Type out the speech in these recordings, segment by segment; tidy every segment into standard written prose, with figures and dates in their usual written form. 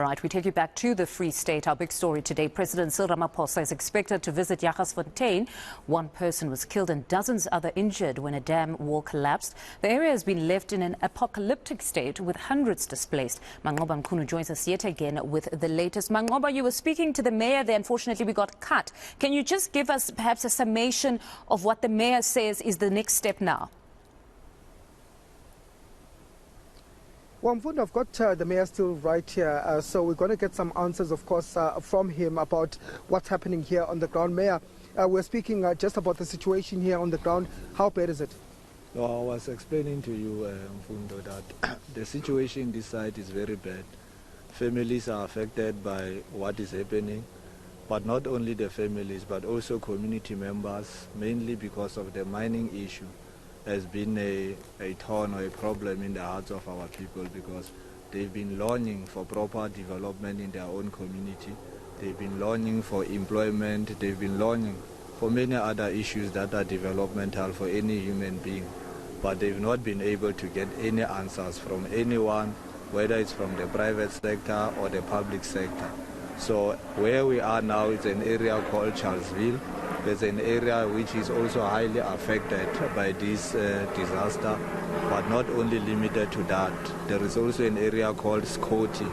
Right, we take you back to the Free State. Our big story today, President Cyril Ramaphosa is expected to visit Jagersfontein. One person was killed and dozens other injured when a dam wall collapsed. The area has been left in an apocalyptic state with hundreds displaced. Manqoba Mchunu joins us yet again with the latest. Manqoba, you were speaking to the mayor there. Unfortunately, we got cut. Can you just give us perhaps a summation of what the mayor says is the next step now? Well, I've got the mayor still right here, so we're going to get some answers, of course, from him about what's happening here on the ground. Mayor, we're speaking just about the situation here on the ground. How bad is it? No, I was explaining to you, Mfundo, that the situation this side is very bad. Families are affected by what is happening, but not only the families, but also community members, mainly because of the mining issue. Has been a thorn or a problem in the hearts of our people because they've been longing for proper development in their own community. They've been longing for employment. They've been longing for many other issues that are developmental for any human being. But they've not been able to get any answers from anyone, whether it's from the private sector or the public sector. So where we are now is an area called Charlesville. There's an area which is also highly affected by this disaster, but not only limited to that. There is also an area called Scotty,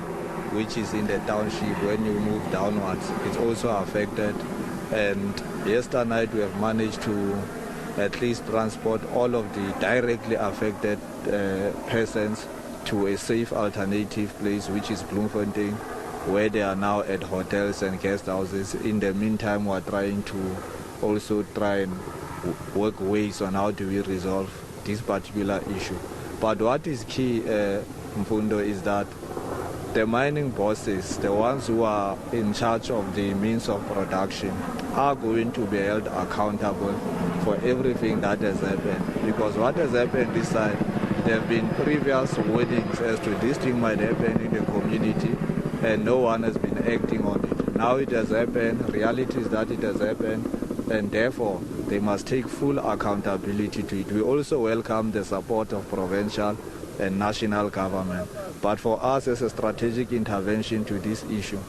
which is in the township. When you move downwards, it's also affected. And yesterday night we have managed to at least transport all of the directly affected persons to a safe alternative place, which is Bloemfontein, where they are now at hotels and guest houses. In the meantime, we're trying to also try and work ways on how do we resolve this particular issue. But what is key, Mfundo, is that the mining bosses, the ones who are in charge of the means of production, are going to be held accountable for everything that has happened. Because what has happened this side, there have been previous warnings as to this thing might happen in the community, and no one has been acting on it. Now it has happened, reality is that it has happened, and therefore they must take full accountability to it. We also welcome the support of provincial and national government. But for us as a strategic intervention to this issue,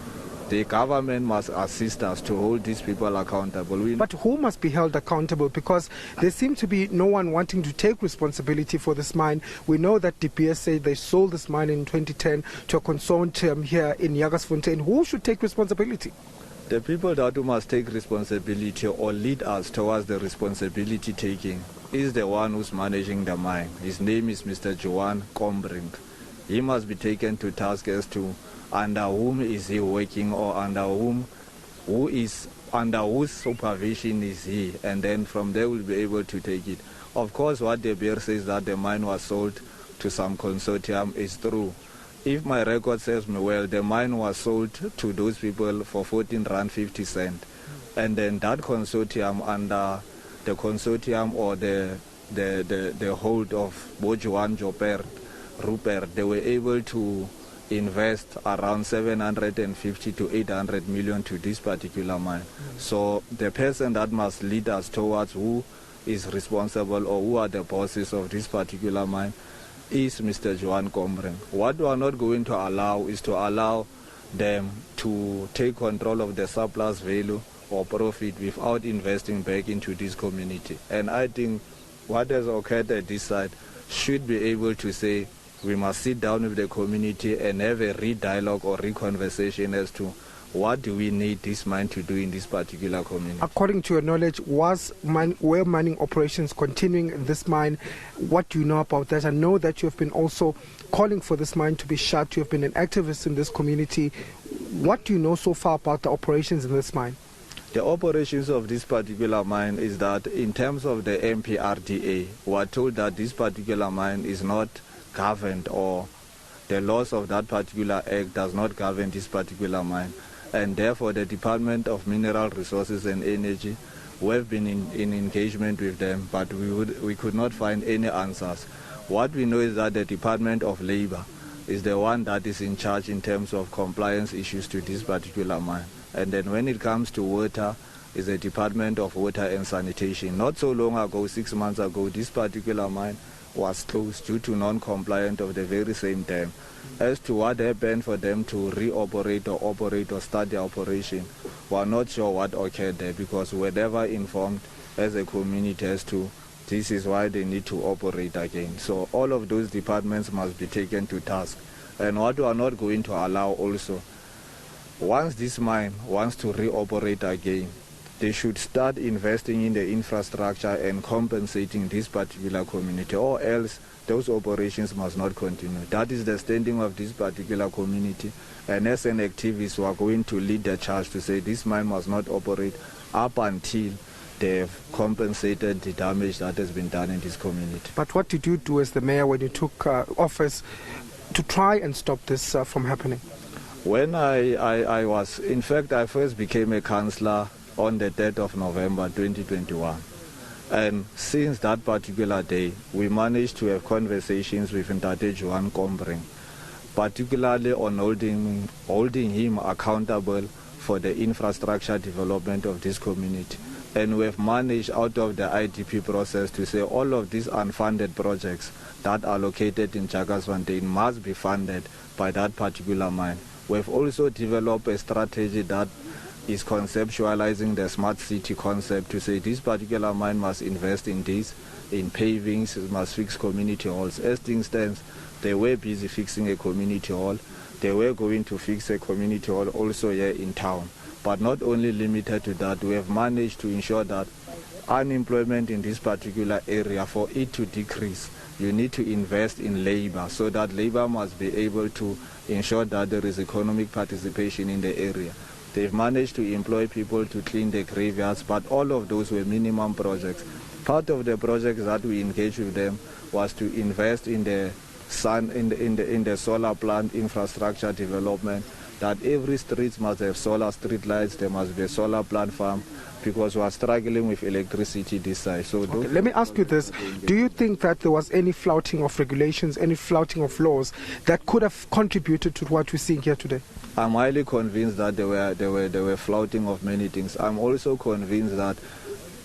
the government must assist us to hold these people accountable. But who must be held accountable? Because there seems to be no one wanting to take responsibility for this mine. We know that the BSA, they sold this mine in 2010 to a consortium here in Jagersfontein. Who should take responsibility? The people that must take responsibility or lead us towards the responsibility taking is the one who's managing the mine. His name is Mr. Johan Kombrink. He must be taken to task as to under whom is he working, or under whose supervision is he, and then from there we'll be able to take it. Of course, what the bear says that the mine was sold to some consortium is true. If my record serves me well, the mine was sold to those people for 14 Rand 50 cents. And then that consortium, under the consortium or the hold of Bojuan Rupert, they were able to invest around 750 to 800 million to this particular mine. So the person that must lead us towards who is responsible or who are the bosses of this particular mine is Mr. Johan Kombrink. What we are not going to allow is to allow them to take control of the surplus value or profit without investing back into this community. And I think what has occurred at this side should be able to say we must sit down with the community and have a re-dialogue or re-conversation as to what do we need this mine to do in this particular community. According to your knowledge, were mining operations continuing in this mine? What do you know about that? I know that you have been also calling for this mine to be shut. You have been an activist in this community. What do you know so far about the operations in this mine? The operations of this particular mine is that in terms of the MPRDA, we are told that this particular mine is not governed, or the laws of that particular act does not govern this particular mine. And therefore the Department of Mineral Resources and Energy, we have been in engagement with them, but we could not find any answers. What we know is that the Department of Labor is the one that is in charge in terms of compliance issues to this particular mine. And then when it comes to water, is the Department of Water and Sanitation. Not so long ago, 6 months ago, this particular mine was closed due to non-compliance of the very same dam. As to what happened for them to reoperate or operate or start the operation, we are not sure what occurred there, because we were never informed as a community as to this is why they need to operate again. So all of those departments must be taken to task. And what we are not going to allow also, once this mine wants to reoperate again, they should start investing in the infrastructure and compensating this particular community, or else those operations must not continue. That is the standing of this particular community. And as an activist, we are going to lead the charge to say this mine must not operate up until they have compensated the damage that has been done in this community. But what did you do as the mayor when you took office to try and stop this from happening? When I was, in fact, I first became a councillor on the 3rd of November 2021. And since that particular day, we managed to have conversations with Ntate Johan Kombreng, particularly on holding him accountable for the infrastructure development of this community. And we have managed out of the IDP process to say all of these unfunded projects that are located in Jagersfontein must be funded by that particular mine. We have also developed a strategy that is conceptualizing the smart city concept to say this particular mine must invest in this, in pavings, it must fix community halls. As things stand, they were busy fixing a community hall. They were going to fix a community hall also here in town. But not only limited to that, we have managed to ensure that unemployment in this particular area, for it to decrease, you need to invest in labor, so that labor must be able to ensure that there is economic participation in the area. They've managed to employ people to clean the graveyards, but all of those were minimum projects. Part of the projects that we engaged with them was to invest in the solar plant infrastructure development, that every street must have solar street lights, there must be a solar plant farm, because we are struggling with electricity this side. So okay, let me ask you this. Do you think that there was any flouting of regulations, any flouting of laws that could have contributed to what we're seeing here today? I'm highly convinced that there were flouting of many things. I'm also convinced that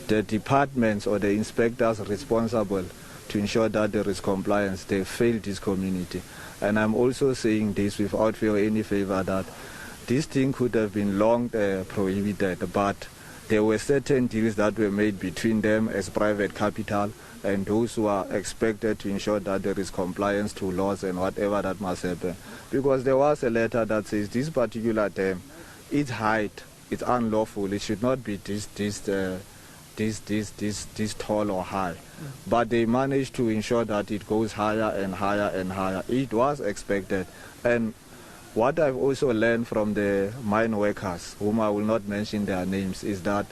the departments or the inspectors responsible to ensure that there is compliance, they failed this community. And I'm also saying this without fear or any favor, that this thing could have been long prohibited, but there were certain deals that were made between them as private capital and those who are expected to ensure that there is compliance to laws and whatever that must happen. Because there was a letter that says this particular dam, its height, it's unlawful, it should not be this tall or high. But they managed to ensure that it goes higher and higher and higher. It was expected. And what I've also learned from the mine workers, whom I will not mention their names, is that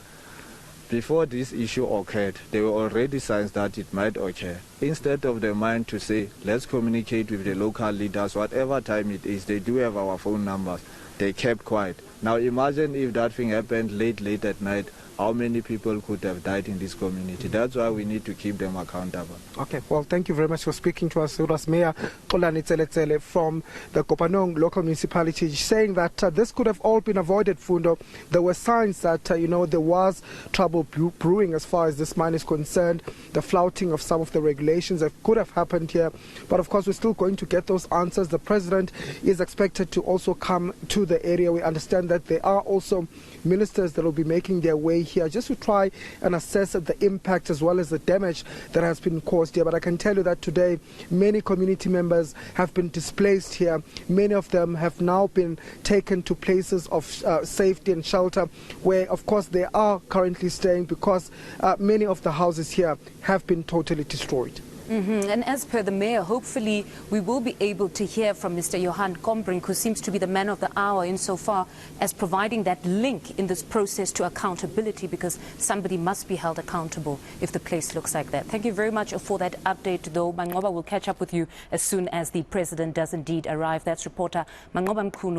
before this issue occurred, there were already signs that it might occur. Instead of the mine to say, let's communicate with the local leaders, whatever time it is, they do have our phone numbers, they kept quiet. Now imagine if that thing happened late at night, how many people could have died in this community? That's why we need to keep them accountable. Okay, well, thank you very much for speaking to us. It was Mayor Xolani Tseletsele from the Kopanong local municipality, saying that this could have all been avoided, Fundo. There were signs that, there was trouble brewing as far as this mine is concerned, the flouting of some of the regulations that could have happened here. But of course, we're still going to get those answers. The president is expected to also come to the area. We understand that there are also ministers that will be making their way here just to try and assess the impact as well as the damage that has been caused here. But I can tell you that today many community members have been displaced here. Many of them have now been taken to places of safety and shelter where of course they are currently staying, because many of the houses here have been totally destroyed. And as per the mayor, hopefully we will be able to hear from Mr. Johan Kombreng, who seems to be the man of the hour insofar as providing that link in this process to accountability, because somebody must be held accountable if the place looks like that. Thank you very much for that update, though. Manqoba will catch up with you as soon as the president does indeed arrive. That's reporter Manqoba Mchunu.